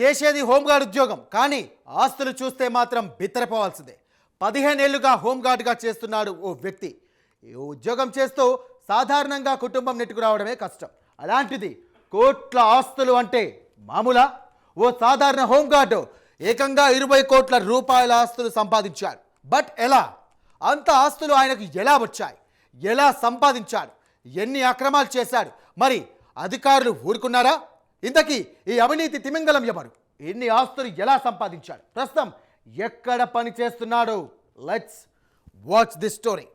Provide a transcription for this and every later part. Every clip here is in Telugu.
చేసేది హోంగార్డ్ ఉద్యోగం, కానీ ఆస్తులు చూస్తే మాత్రం బిత్తరపోవాల్సిందే. 15 ఏళ్లుగా హోంగార్డ్గా చేస్తున్నాడు ఓ వ్యక్తి. ఈ ఉద్యోగం చేస్తూ సాధారణంగా కుటుంబం నెట్టుకురావడమే కష్టం. అలాంటిది కోట్ల ఆస్తులు అంటే మామూలా? ఓ సాధారణ హోంగార్డు ఏకంగా 20 కోట్ల రూపాయల ఆస్తులు సంపాదించాడు. బట్ ఎలా? అంత ఆస్తులు ఆయనకు ఎలా వచ్చాయి? ఎలా సంపాదించాడు? ఎన్ని అక్రమాలు చేశాడు? మరి అధికారులు ఊరుకున్నారా? ఇంతకీ ఈ అవినీతి తిమింగలం ఎవరు? ఎన్ని ఆస్తులు ఎలా సంపాదించాడు? ప్రస్తుతం ఎక్కడ పని చేస్తున్నాడు? Let's watch this story.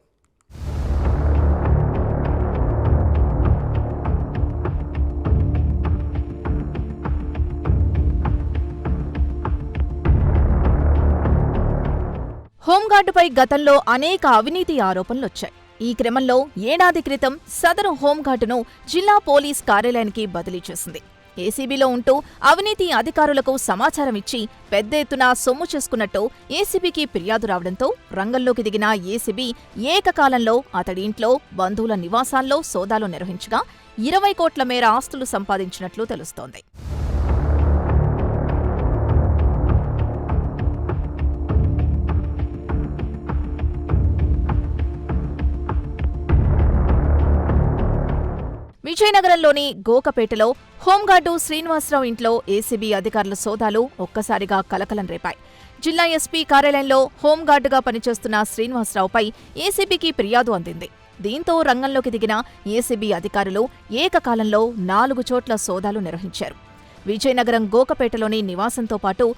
హోంగార్డుపై గతంలో అనేక అవినీతి ఆరోపణలొచ్చాయి. ఈ క్రమంలో ఏడాది క్రితం సదరు హోంగార్డును జిల్లా పోలీస్ కార్యాలయానికి బదిలీ చేసింది. ఏసీబీలో ఉంటూ అవినీతి అధికారులకు సమాచారం ఇచ్చి పెద్ద ఎత్తున సొమ్ము చేసుకున్నట్టు ఏసీబీకి ఫిర్యాదు రావడంతో రంగంలోకి దిగిన ఏసీబీ ఏకకాలంలో అతడి ఇంట్లో, బంధువుల నివాసాల్లో సోదాలు నిర్వహించగా 20 కోట్ల మేర ఆస్తులు సంపాదించినట్లు తెలుస్తోంది. విజయనగరంలోని గోకపేటలో హోంగార్డు శ్రీనివాసరావు ఇంట్లో ఏసీబీ అధికారుల సోదాలు ఒక్కసారిగా కలకలం రేపాయి. జిల్లా ఎస్పీ కార్యాలయంలో హోంగార్డుగా పనిచేస్తున్న శ్రీనివాసరావుపై ఏసీబీకి ఫిర్యాదు అందింది. దీంతో రంగంలోకి దిగిన ఏసీబీ అధికారులు ఏకకాలంలో 4 చోట్ల సోదాలు నిర్వహించారు. విజయనగరం గోకపేటలోని నివాసంతో పాటు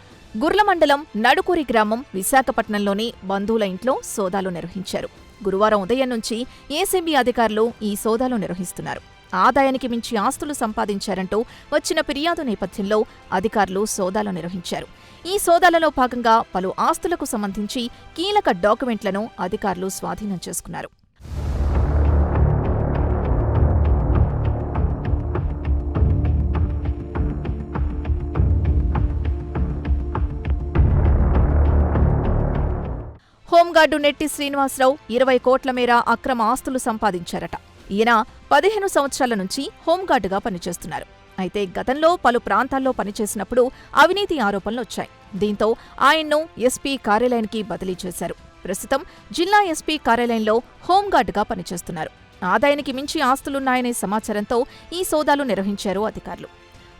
గుర్ల మండలం నడుకూరి గ్రామం, విశాఖపట్నంలోని బంధువుల ఇంట్లో సోదాలు నిర్వహించారు. గురువారం ఉదయం నుంచి ఏసీబీ అధికారులు ఈ సోదాలు నిర్వహిస్తున్నారు. ఆదాయానికి మించి ఆస్తులు సంపాదించారంటూ వచ్చిన ఫిర్యాదు నేపథ్యంలో అధికారులు సోదాలు నిర్వహించారు. ఈ సోదాలలో భాగంగా పలు ఆస్తులకు సంబంధించి కీలక డాక్యుమెంట్లను అధికారులు స్వాధీనం చేసుకున్నారు. హోంగార్డు నెట్టి శ్రీనివాసరావు 20 కోట్ల మేర అక్రమ ఆస్తులు సంపాదించారట. ఈయన 15 సంవత్సరాల నుంచి హోంగార్డుగా పనిచేస్తున్నారు. అయితే గతంలో పలు ప్రాంతాల్లో పనిచేసినప్పుడు అవినీతి ఆరోపణలొచ్చాయి. దీంతో ఆయన్ను ఎస్పీ కార్యాలయానికి బదిలీ చేశారు. ప్రస్తుతం జిల్లా ఎస్పీ కార్యాలయంలో హోంగార్డుగా పనిచేస్తున్నారు. ఆదాయానికి మించి ఆస్తులున్నాయనే సమాచారంతో ఈ సోదాలు నిర్వహించారు అధికారులు.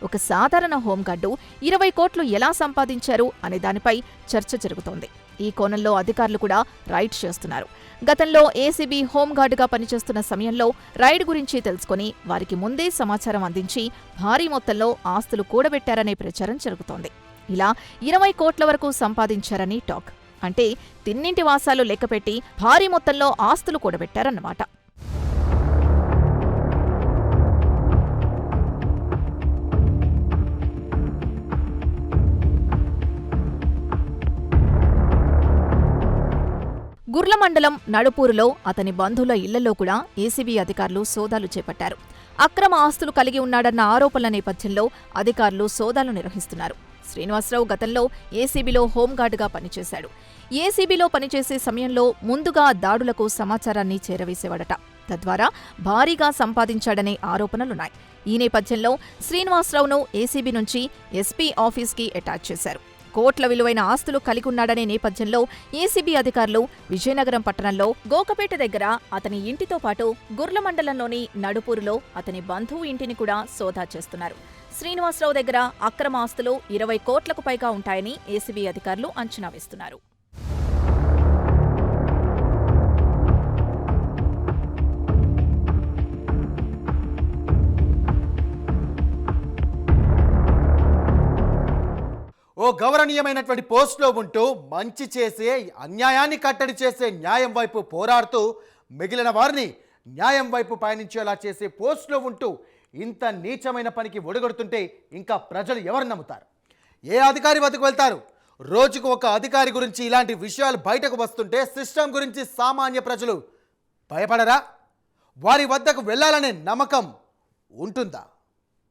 ఒక సాధారణ హోంగార్డు 20 కోట్లు ఎలా సంపాదించారు అనే దానిపై చర్చ జరుగుతోంది. ఈ కోణంలో అధికారులు కూడా రైడ్ చేస్తున్నారు. గతంలో ఏసీబీ హోంగార్డుగా పనిచేస్తున్న సమయంలో రైడ్ గురించి తెలుసుకుని వారికి ముందే సమాచారం అందించి భారీ మొత్తంలో ఆస్తులు కూడబెట్టారనే ప్రచారం జరుగుతోంది. ఇలా 20 కోట్ల వరకు సంపాదించారని టాక్. అంటే తిన్నింటి వాసాలు లెక్కపెట్టి భారీ మొత్తంలో ఆస్తులు కూడబెట్టారన్నమాట. గుర్ల మండలం నడుపూరులో అతని బంధువుల ఇళ్లలో కూడా ఏసీబీ అధికారులు సోదాలు చేపట్టారు. అక్రమ ఆస్తులు కలిగి ఉన్నాడన్న ఆరోపణల నేపథ్యంలో అధికారులు సోదాలు నిర్వహిస్తున్నారు. శ్రీనివాసరావు గతంలో ఏసీబీలో హోంగార్డుగా పనిచేశాడు. ఏసీబీలో పనిచేసే సమయంలో ముందుగా దాడులకు సమాచారాన్ని చేరవేసేవాడట. తద్వారా భారీగా సంపాదించాడనే ఆరోపణలున్నాయి. ఈ నేపథ్యంలో శ్రీనివాసరావును ఏసీబీ నుంచి ఎస్పీ ఆఫీస్కి అటాచ్ చేశారు. కోట్ల విలువైన ఆస్తులు కలిగి ఉన్నాడనే నేపథ్యంలో ఏసీబీ అధికారులు విజయనగరం పట్టణంలో గోకపేట దగ్గర అతని ఇంటితో పాటు గుర్ల మండలంలోని నడుపూరులో అతని బంధువు ఇంటిని కూడా సోదా చేస్తున్నారు. శ్రీనివాసరావు దగ్గర అక్రమ ఆస్తులు 20 కోట్లకు పైగా ఉంటాయని ఏసీబీ అధికారులు అంచనా వేస్తున్నారు. ఓ గౌరవనీయమైనటువంటి పోస్టులో ఉంటూ మంచి చేసే, అన్యాయాన్ని కట్టడి చేసే న్యాయం వైపు పోరాడుతూ మిగిలిన వారిని న్యాయం వైపు పయనించేలా చేసే పోస్టులో ఉంటూ ఇంత నీచమైన పనికి ఒడిగొడుతుంటే ఇంకా ప్రజలు ఎవరు నమ్ముతారు? ఏ అధికారి వద్దకు వెళ్తారు? రోజుకు ఒక అధికారి గురించి ఇలాంటి విషయాలు బయటకు వస్తుంటే సిస్టమ్ గురించి సామాన్య ప్రజలు భయపడరా? వారి వద్దకు వెళ్ళాలనే నమ్మకం ఉంటుందా?